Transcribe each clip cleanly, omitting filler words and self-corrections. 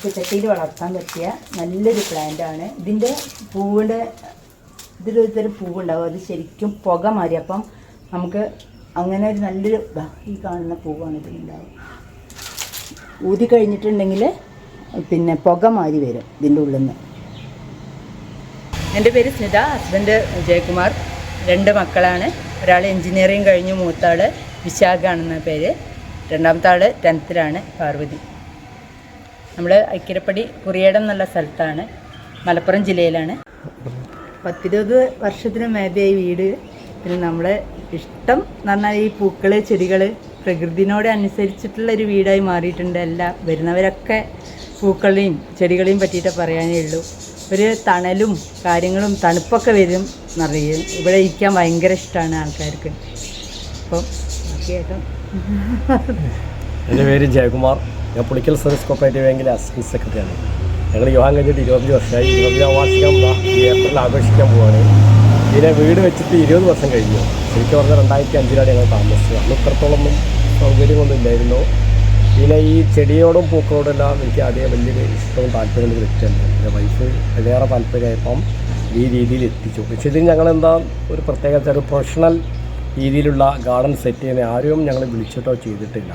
തൂക്കുചട്ടിയിൽ വളർത്താൻ പറ്റിയ നല്ലൊരു പ്ലാന്റാണ്. ഇതിൻ്റെ പൂവിൻ്റെ ഇതിലൊരു പൂവുണ്ടാവും, അത് ശരിക്കും പുക മാറി. അപ്പം നമുക്ക് അങ്ങനെ ഒരു നല്ലൊരു ഈ കാണുന്ന പൂവാണ് ഇതിലുണ്ടാവും. ഊതി കഴിഞ്ഞിട്ടുണ്ടെങ്കിൽ പിന്നെ പുക മാറി വരും ഇതിൻ്റെ ഉള്ളിൽ നിന്ന്. എൻ്റെ പേര് സ്മിത, ഹസ്ബൻഡ് ജയകുമാർ. 2 മക്കളാണ്. ഒരാൾ എൻജിനീയറിങ് കഴിഞ്ഞു, മൂത്താൾ വിശാഖാണെന്ന പേര്, രണ്ടാമത്തെ ആൾ 10th പാർവതി. നമ്മൾ ഐക്യരപ്പടി കുറിയേടം എന്നുള്ള സ്ഥലത്താണ്, മലപ്പുറം ജില്ലയിലാണ്. 10-20 വർഷത്തിന് മേബിയായി വീട്. പിന്നെ നമ്മളെ ഇഷ്ടം എന്ന് പറഞ്ഞാൽ ഈ പൂക്കൾ, ചെടികൾ, പ്രകൃതിനോട് അനുസരിച്ചിട്ടുള്ളൊരു വീടായി മാറിയിട്ടുണ്ട്. വരുന്നവരൊക്കെ പൂക്കളെയും ചെടികളെയും പറ്റിയിട്ടേ പറയാനേ ഉള്ളൂ. ഒരു തണലും കാര്യങ്ങളും തണുപ്പൊക്കെ വരും എന്നറിയും. ഇവിടെ ഇരിക്കാൻ ഭയങ്കര ഇഷ്ടമാണ് ആൾക്കാർക്ക്. അപ്പം ബാക്കിയായിട്ടും എൻ്റെ പേര് ജയകുമാർ. ഞാൻ പുളിക്കൽ സർവീസ് കോപ്പറേറ്റീവ് ബാങ്കിലെ അസിസ്റ്റൻറ്റ് സെക്രട്ടറിയാണ്. ഞങ്ങൾ വിവാഹം കഴിഞ്ഞിട്ട് 25 വർഷമായി. 25ാം വാർഷികം ഏപ്രിൽ ആഘോഷിക്കാൻ പോവുകയാണ്. ഇതിനെ വീട് വെച്ചിട്ട് 20 വർഷം കഴിഞ്ഞു. ശരിക്കും പറഞ്ഞാൽ 2005 ഞങ്ങൾ താമസിച്ചത്. അന്ന് ഇത്രത്തോളമൊന്നും സൗകര്യമൊന്നും ഇല്ലായിരുന്നു. പിന്നെ ഈ ചെടിയോടും പൂക്കളോടെല്ലാം എനിക്ക് ആദ്യം വലിയൊരു ഇഷ്ടവും താല്പര്യമുള്ള വ്യക്തിയല്ല. എൻ്റെ വൈഫ് അതിലേറെ താല്പര്യമായപ്പം ഈ രീതിയിൽ എത്തിച്ചു. പക്ഷേ ഇതിന് ഞങ്ങളെന്താ ഒരു പ്രത്യേക ഒരു പ്രൊഫഷണൽ രീതിയിലുള്ള ഗാർഡൻ സെറ്റ് ചെയ്യുന്ന ആരും ഞങ്ങൾ വിളിച്ചിട്ടോ ചെയ്തിട്ടില്ല.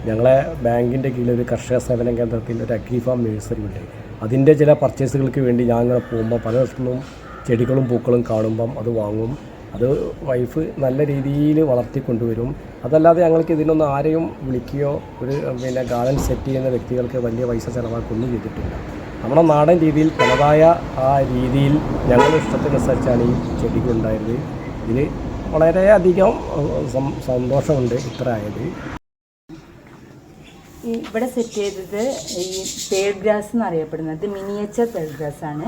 ഞങ്ങളെ ബാങ്കിൻ്റെ കീഴിൽ ഒരു കർഷക സേവന കേന്ദ്രത്തിൽ ഒരു അഗ്രി ഫാം നഴ്സറി ഉണ്ട്. അതിൻ്റെ ചില പർച്ചേസുകൾക്ക് വേണ്ടി ഞാൻ അങ്ങനെ പോകുമ്പോൾ പല ദിവസവും ചെടികളും പൂക്കളും കാണുമ്പം അത് വാങ്ങും. അത് വൈഫ് നല്ല രീതിയിൽ വളർത്തിക്കൊണ്ടുവരും. അതല്ലാതെ ഞങ്ങൾക്ക് ഇതിനൊന്നും ആരെയും വിളിക്കുകയോ ഒരു ഗാർഡൻ സെറ്റ് ചെയ്യുന്ന വ്യക്തികൾക്ക് വലിയ പൈസ ചിലവാക്കൊന്നും ചെയ്തിട്ടില്ല. നമ്മുടെ നാടൻ രീതിയിൽ തനതായ ആ രീതിയിൽ ഞങ്ങളുടെ ഇഷ്ടത്തിനനുസരിച്ചാണ് ഈ ചെടികൾ ഉണ്ടായത്. ഇതിൽ വളരെയധികം സന്തോഷമുണ്ട് ഇത്ര ആയത്. ഇവിടെ സെറ്റ് ചെയ്തത് ഈ പേൾ ഗ്രാസ് എന്നറിയപ്പെടുന്നത് മിനിയേച്ചർ പേൾ ഗ്രാസ് ആണ്.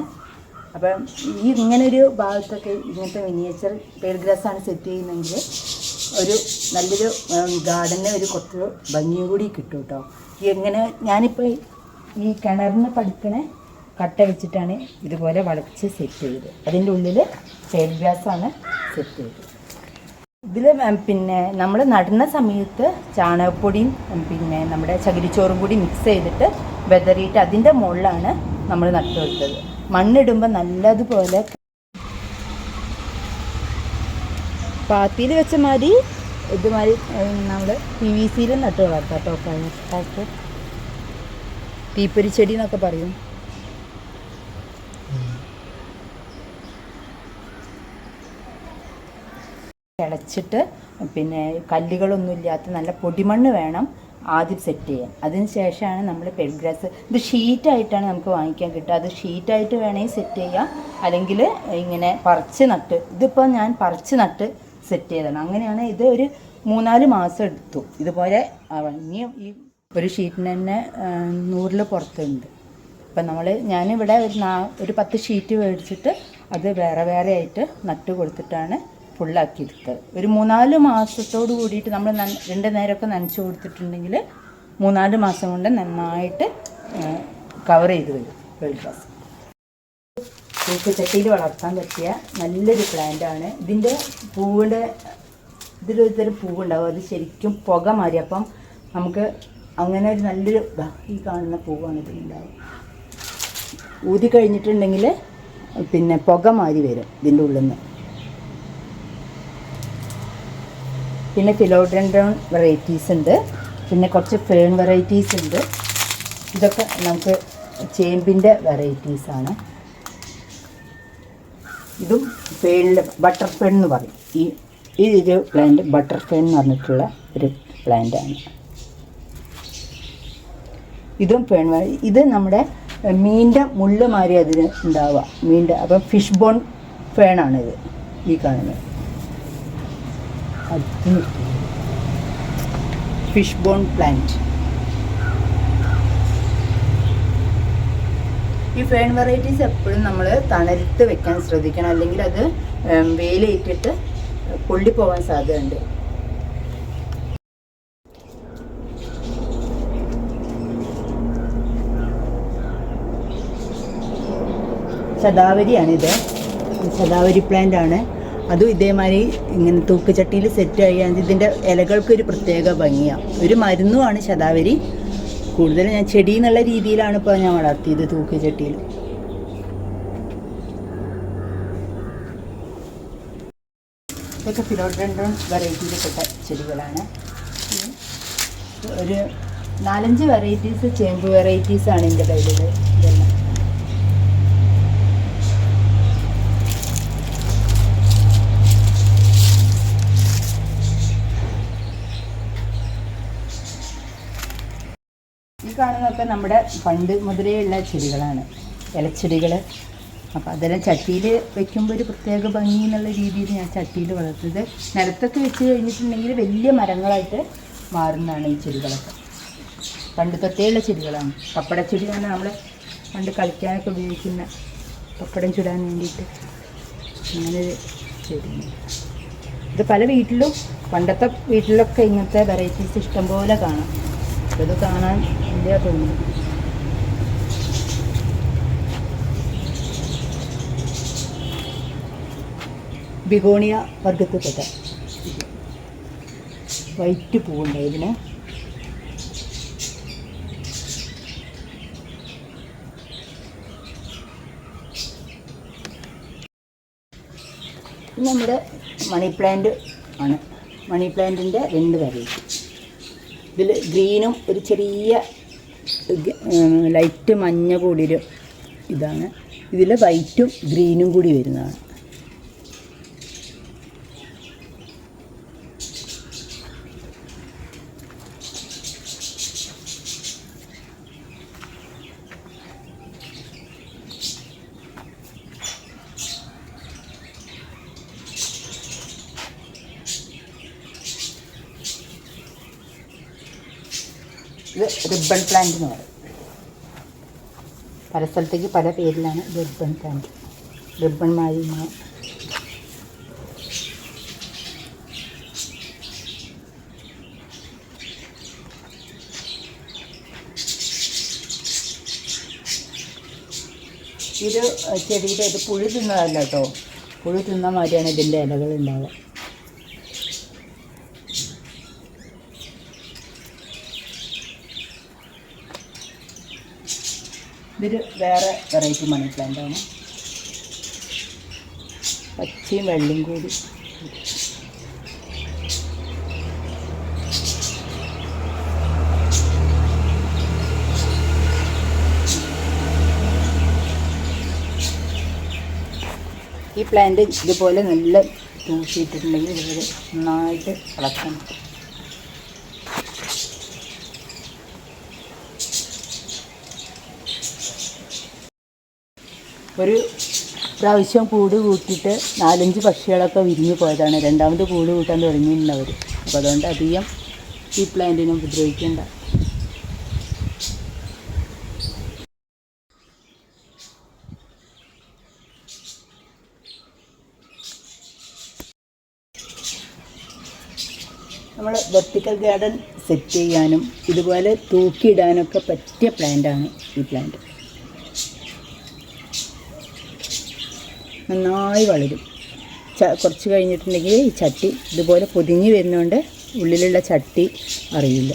അപ്പം ഈ ഇങ്ങനൊരു ഭാഗത്തൊക്കെ ഇങ്ങനത്തെ മിനിയേച്ചർ പേൾ ഗ്രാസാണ് സെറ്റ് ചെയ്യുന്നതെങ്കിൽ ഒരു നല്ലൊരു ഗാർഡന് ഒരു കുറച്ച് ഭംഗിയും കൂടി കിട്ടും കേട്ടോ. എങ്ങനെ ഞാനിപ്പോൾ ഈ കിണറിന് പഠിക്കണ കട്ട വെച്ചിട്ടാണ് ഇതുപോലെ വളച്ച് സെറ്റ് ചെയ്തത്. അതിൻ്റെ ഉള്ളിൽ പേൾ ഗ്രാസാണ് സെറ്റ് ചെയ്തത്. ഇതിൽ പിന്നെ നമ്മൾ നടുന്ന സമയത്ത് ചാണകപ്പൊടിയും പിന്നെ നമ്മുടെ ചകിരിച്ചോറും കൂടി മിക്സ് ചെയ്തിട്ട് വെതറിയിട്ട് അതിൻ്റെ മുകളിലാണ് നമ്മൾ നട്ടു കൊടുത്തത്. മണ്ണിടുമ്പോൾ നല്ലതുപോലെ പാത്തിയിൽ വെച്ച മാതിരി ഇതുമാതിരി നമ്മൾ PVC-യിൽ നട്ടു വളർത്താം കേട്ടോ. തീപ്പൊരി ചെടി എന്നൊക്കെ പറയും. കിളച്ചിട്ട് പിന്നെ കല്ലുകളൊന്നും ഇല്ലാത്ത നല്ല പൊടിമണ്ണ് വേണം ആദ്യം സെറ്റ് ചെയ്യാൻ. അതിന് ശേഷമാണ് നമ്മൾ പേൾ ഗ്രാസ്. ഇത് ഷീറ്റായിട്ടാണ് നമുക്ക് വാങ്ങിക്കാൻ കിട്ടുക. അത് ഷീറ്റായിട്ട് വേണമെങ്കിൽ സെറ്റ് ചെയ്യാം, അല്ലെങ്കിൽ ഇങ്ങനെ പറിച്ച് നട്ട്. ഇതിപ്പോൾ ഞാൻ പറിച്ച് നട്ട് സെറ്റ് ചെയ്തതാണ്. അങ്ങനെയാണ്. ഇത് ഒരു 3-4 മാസം എടുത്തു ഇതുപോലെ ഇനി ഈ ഒരു ഷീറ്റിന് തന്നെ 100-ൽ പുറത്തുണ്ട്. അപ്പം ഞാനിവിടെ ഒരു 10 ഷീറ്റ് മേടിച്ചിട്ട് അത് വേറെ വേറെ ആയിട്ട് നട്ട് കൊടുത്തിട്ടാണ് ഫുള്ളാക്കി എടുത്തത്. ഒരു 3-4 മാസത്തോട് കൂടിയിട്ട് നമ്മൾ 2 നേരമൊക്കെ നനച്ച് കൊടുത്തിട്ടുണ്ടെങ്കിൽ 3-4 മാസം കൊണ്ട് നന്നായിട്ട് കവർ ചെയ്ത് വരും പേൾ ഗ്രാസ്. തൂക്കുചട്ടിയിൽ വളർത്താൻ പറ്റിയ നല്ലൊരു പ്ലാന്റാണ്. ഇതിൻ്റെ പൂവിൻ്റെ ഇതിലൊരു പൂവുണ്ടാവും, അത് ശരിക്കും പുക മാറി. അപ്പം നമുക്ക് അങ്ങനെ ഒരു നല്ലൊരു ഈ കാണുന്ന പൂവാണ് ഇതിലുണ്ടാവും. ഊതി കഴിഞ്ഞിട്ടുണ്ടെങ്കിൽ പിന്നെ പുക മാറി വരും ഇതിൻ്റെ ഉള്ളിൽ നിന്ന്. പിന്നെ ഫിലോഡെൻഡ്രോൺ വെറൈറ്റീസ് ഉണ്ട്, പിന്നെ കുറച്ച് ഫേൺ വെറൈറ്റീസ് ഉണ്ട്. ഇതൊക്കെ നമുക്ക് ചേമ്പിൻ്റെ വെറൈറ്റീസാണ്. ഇതും ഫേണിൽ ബട്ടർ ഫേൺ എന്ന് പറയും. ഈ ഒരു പ്ലാന്റ് ബട്ടർ ഫേൺ എന്ന് പറഞ്ഞിട്ടുള്ള ഒരു പ്ലാന്റാണ്. ഇതും ഫേൺ. ഇത് നമ്മുടെ മീനിൻ്റെ മുള്ള് മാറി അതിന് ഉണ്ടാവുക, മീനിൻ്റെ. അപ്പം ഫിഷ് ബോൺ ഫേണാണിത് ഈ കാണുന്നത്. Fish bone plant. ഈ ഫേൺ വെറൈറ്റീസ് എപ്പോഴും നമ്മൾ തണലത്ത് വെക്കാൻ ശ്രദ്ധിക്കണം, അല്ലെങ്കിൽ അത് വെയിലേറ്റിട്ട് പൊള്ളിപ്പോവാൻ സാധ്യതയുണ്ട്. ശതാവരിയാണിത്, ശതാവരി പ്ലാന്റ് ആണ്. അതും ഇതേമാതിരി ഇങ്ങനെ തൂക്കുചട്ടിയിൽ സെറ്റ് ചെയ്യാൻ ഇതിൻ്റെ ഇലകൾക്കൊരു പ്രത്യേക ഭംഗിയാണ്. ഒരു മരുന്നുമാണ് ശതാവരി. കൂടുതൽ ഞാൻ ചെടി എന്നുള്ള രീതിയിലാണ് ഇപ്പോൾ ഞാൻ വളർത്തിയത് തൂക്കുചട്ടിയിൽ. ഇതൊക്കെ ഫിലോഡൻഡ്രോൺ വെറൈറ്റിയിൽപ്പെട്ട ചെടികളാണ്. ഒരു 4-5 വെറൈറ്റീസ് ചേമ്പ് വെറൈറ്റീസാണ് എൻ്റെ കയ്യിലുള്ളത്. ഇതെല്ലാം ഈ കാണുന്നതൊക്കെ നമ്മുടെ പണ്ട് മുതലേയുള്ള ചെടികളാണ്, ഇലച്ചെടികൾ. അപ്പോൾ അതെല്ലാം ചട്ടിയിൽ വെക്കുമ്പോൾ ഒരു പ്രത്യേക ഭംഗി എന്നുള്ള രീതിയിൽ ഞാൻ ചട്ടിയിൽ വളർത്തിയത്. നിലത്തൊക്കെ വെച്ച് കഴിഞ്ഞിട്ടുണ്ടെങ്കിൽ വലിയ മരങ്ങളായിട്ട് മാറുന്നതാണ് ഈ ചെടികളൊക്കെ. പണ്ട് തൊട്ടേയുള്ള ചെടികളാണ്. പപ്പടച്ചെടി എന്ന് പറഞ്ഞാൽ നമ്മൾ പണ്ട് കളിക്കാനൊക്കെ ഉപയോഗിക്കുന്ന പപ്പടം ചുടാൻ വേണ്ടിയിട്ട് അങ്ങനൊരു ചെടിയാണ്. ഇത് പല വീട്ടിലും, പണ്ടത്തെ വീട്ടിലൊക്കെ ഇങ്ങനത്തെ വെറൈറ്റീസ് ഇഷ്ടംപോലെ കാണാം. ഇത് കാണാൻ ഇല്ല തോന്നുന്നു. ബിഗോണിയ വർഗത്തിൽപ്പെട്ട വൈറ്റ് പൂവുണ്ട് ഇതിന്. നമ്മുടെ മണി പ്ലാന്റ് ആണ്. മണി പ്ലാന്റിൻ്റെ 2 വെറൈറ്റി. ഇതിൽ ഗ്രീനും ഒരു ചെറിയ ലൈറ്റ് മഞ്ഞ കൂടിയൊരു ഇതാണ്. ഇതിൽ വൈറ്റും ഗ്രീനും കൂടി വരുന്നതാണ്. ഇത് റിബൺ പ്ലാന്റ് എന്ന് പറയും. പല സ്ഥലത്തേക്ക് പല പേരിലാണ് ഇത് റിബൺ പ്ലാന്റ്. റിബൺ മാരിമ. ഇത് ചെടിയുടെ ഇത് പുഴു തിന്നതല്ല കേട്ടോ. പുഴു തിന്ന മാതിരിയാണ് ഇതിൻ്റെ ഇലകൾ ഉണ്ടാവുക. ഇതൊരു വേറെ വെറൈറ്റി മണി പ്ലാന്റാണ്. പച്ചയും വെള്ളയും കൂടി. ഈ പ്ലാന്റ് ഇതുപോലെ നല്ല തൂക്കിയിട്ടിട്ടുണ്ടെങ്കിൽ ഇതുപോലെ നന്നായിട്ട് വളർത്തണം. ഒരു പ്രാവശ്യം കൂട് കൂട്ടിയിട്ട് 4-5 പക്ഷികളൊക്കെ വിരിഞ്ഞു പോയതാണ്. രണ്ടാമത് കൂട് കൂട്ടാൻ തുടങ്ങിയിട്ടുണ്ടവർ. അപ്പോൾ അതുകൊണ്ട് അധികം ഈ പ്ലാന്റിനെ ഉപദ്രവിക്കേണ്ട. നമ്മൾ വെർട്ടിക്കൽ ഗാർഡൻ സെറ്റ് ചെയ്യാനും ഇതുപോലെ തൂക്കിയിടാനൊക്കെ പറ്റിയ പ്ലാന്റാണ് ഈ പ്ലാന്റ്. നന്നായി വളരും. കുറച്ച് കഴിഞ്ഞിട്ടുണ്ടെങ്കിൽ ഈ ചട്ടി ഇതുപോലെ പൊതിഞ്ഞ് വരുന്നതുകൊണ്ട് ഉള്ളിലുള്ള ചട്ടി അറിയില്ല.